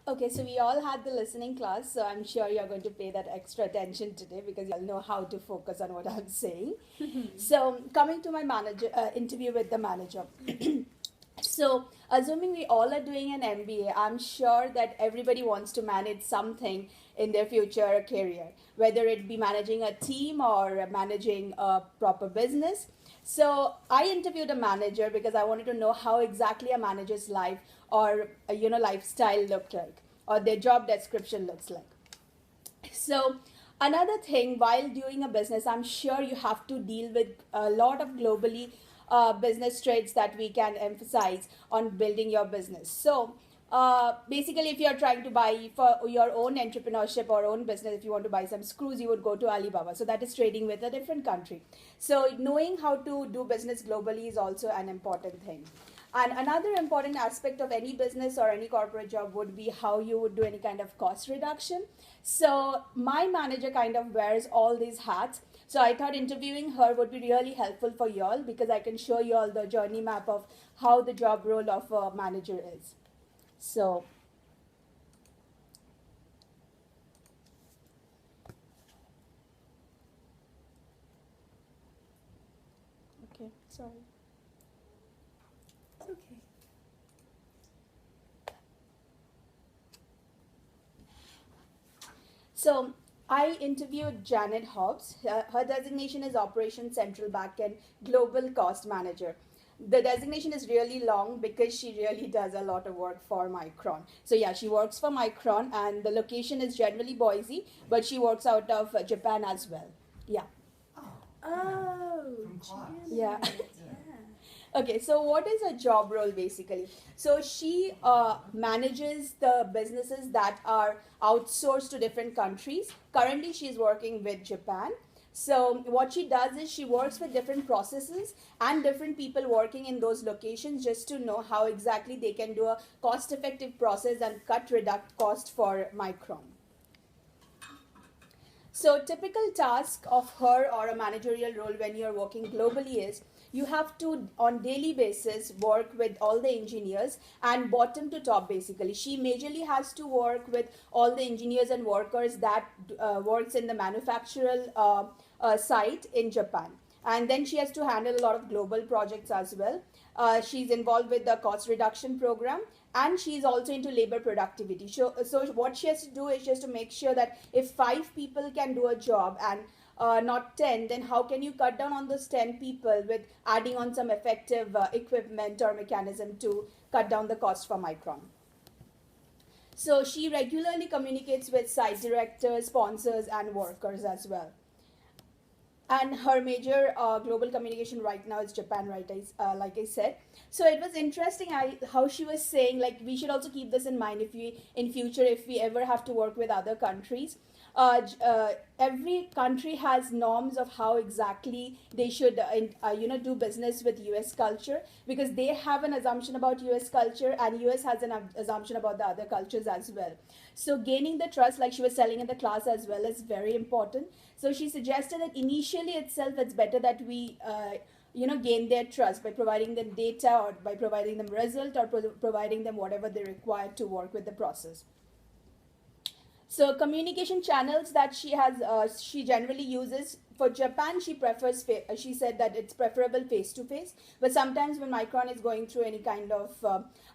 Okay, so we all had the listening class, so I'm sure you're going to pay that extra attention today because you'll know how to focus on what I'm saying. So, coming to my manager interview with the manager. So, assuming we all are doing an MBA, I'm sure that everybody wants to manage something in their future career, whether it be managing a team or managing a proper business. So, I interviewed a manager because I wanted to know how exactly a manager's life or lifestyle looked like, or their job description looks like. So, another thing, while doing a business, I'm sure you have to deal with a lot of globally business traits that we can emphasize on building your business. So, basically, if you're trying to buy for your own entrepreneurship or own business, if you want to buy some screws, you would go to Alibaba. So, that is trading with a different country. So, knowing how to do business globally is also an important thing. And another important aspect of any business or any corporate job would be how you would do any kind of cost reduction. So my manager kind of wears all these hats. So I thought interviewing her would be really helpful for y'all because I can show you all the journey map of how the job role of a manager is. So, okay, sorry. It's okay. So I interviewed Janet Hobbs. Her designation is Operations Central Backend Global Cost Manager. The designation is really long because she really does a lot of work for Micron. So yeah, she works for Micron, and the location is generally Boise, but she works out of Japan as well. Yeah. Oh, From class. Yeah. Janet. Yeah. Okay, so what is her job role basically? So she manages the businesses that are outsourced to different countries. Currently, she's working with Japan. So what she does is she works with different processes and different people working in those locations just to know how exactly they can do a cost-effective process and reduct cost for Micron. So typical task of her or a managerial role when you're working globally is you have to on daily basis work with all the engineers and bottom to top basically. She majorly has to work with all the engineers and workers that works in the manufactural site in Japan. And then she has to handle a lot of global projects as well. She's involved with the cost reduction program, and she's also into labor productivity. So what she has to do is just to make sure that if 5 people can do a job and not 10, then how can you cut down on those 10 people with adding on some effective equipment or mechanism to cut down the cost for Micron? So she regularly communicates with site directors, sponsors, and workers as well. And her major global communication right now is Japan, right? Like I said. So it was interesting how she was saying like we should also keep this in mind if we in future if we ever have to work with other countries. Every country has norms of how exactly they should do business with US culture because they have an assumption about US culture and US has an assumption about the other cultures as well. So gaining the trust, like she was telling in the class as well, is very important. So she suggested that initially itself it's better that we gain their trust by providing them data or by providing them result or providing them whatever they require to work with the process. So communication channels that she generally uses for Japan, she prefers. She said that it's preferable face to face, but sometimes when Micron is going through any kind of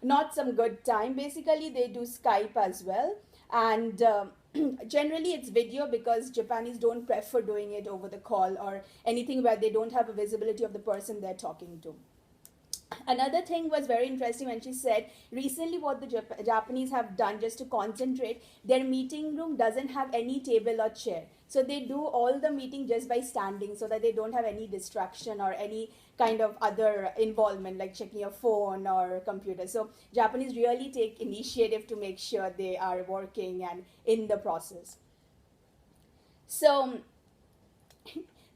not some good time, basically they do Skype as well, and generally it's video because Japanese don't prefer doing it over the call or anything where they don't have a visibility of the person they're talking to. Another thing was very interesting when she said recently what the Japanese have done just to concentrate, their meeting room doesn't have any table or chair. So they do all the meeting just by standing so that they don't have any distraction or any kind of other involvement like checking your phone or computer. So Japanese really take initiative to make sure they are working and in the process. So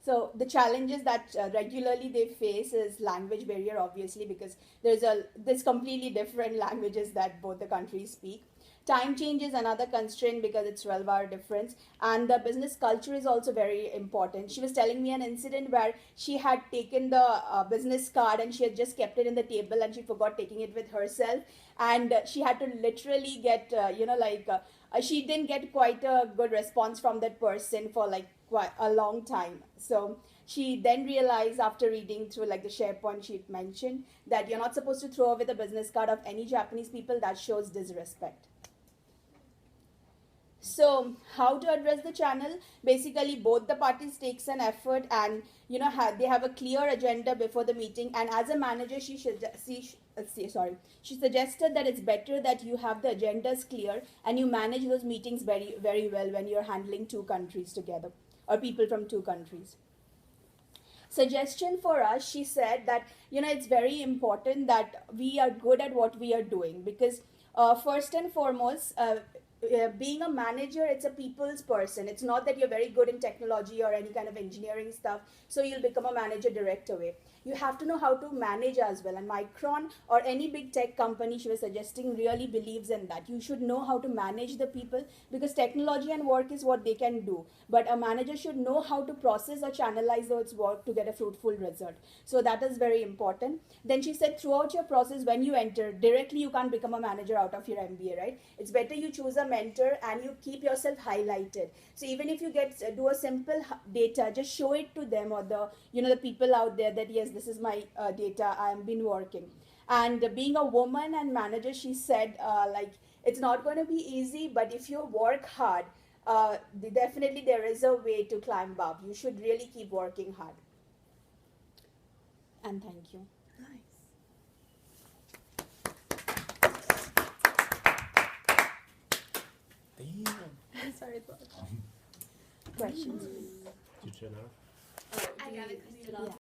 So the challenges that regularly they face is language barrier, obviously, because there's completely different languages that both the countries speak. Time change is another constraint because it's 12-hour difference, and the business culture is also very important. She was telling me an incident where she had taken the business card and she had just kept it in the table and she forgot taking it with herself, and she had to literally get she didn't get quite a good response from that person for like quite a long time. So she then realized after reading through like the SharePoint sheet mentioned that you're not supposed to throw away the business card of any Japanese people. That shows disrespect. So how to address the channel? Basically both the parties takes an effort, and they have a clear agenda before the meeting, and as a manager she suggested that it's better that you have the agendas clear and you manage those meetings very very well when you're handling two countries together or people from two countries. Suggestion for us, she said that it's very important that we are good at what we are doing, because first and foremost, being a manager, it's a people's person. It's not that you're very good in technology or any kind of engineering stuff, so you'll become a manager direct away. You have to know how to manage as well, and Micron or any big tech company, she was suggesting, really believes in that. You should know how to manage the people, because technology and work is what they can do, but a manager should know how to process or channelize those work to get a fruitful result. So that is very important. Then she said throughout your process, when you enter directly, you can't become a manager out of your MBA, right? It's better you choose a mentor and you keep yourself highlighted. So even if you do a simple data, just show it to them or the people out there that yes, this is my data, I have been working. And being a woman and manager, she said it's not going to be easy, but if you work hard, definitely there is a way to climb up. You should really keep working hard. And thank you. Nice. Damn. Sorry, Bob. Questions? Did you know? I got a question. Yeah.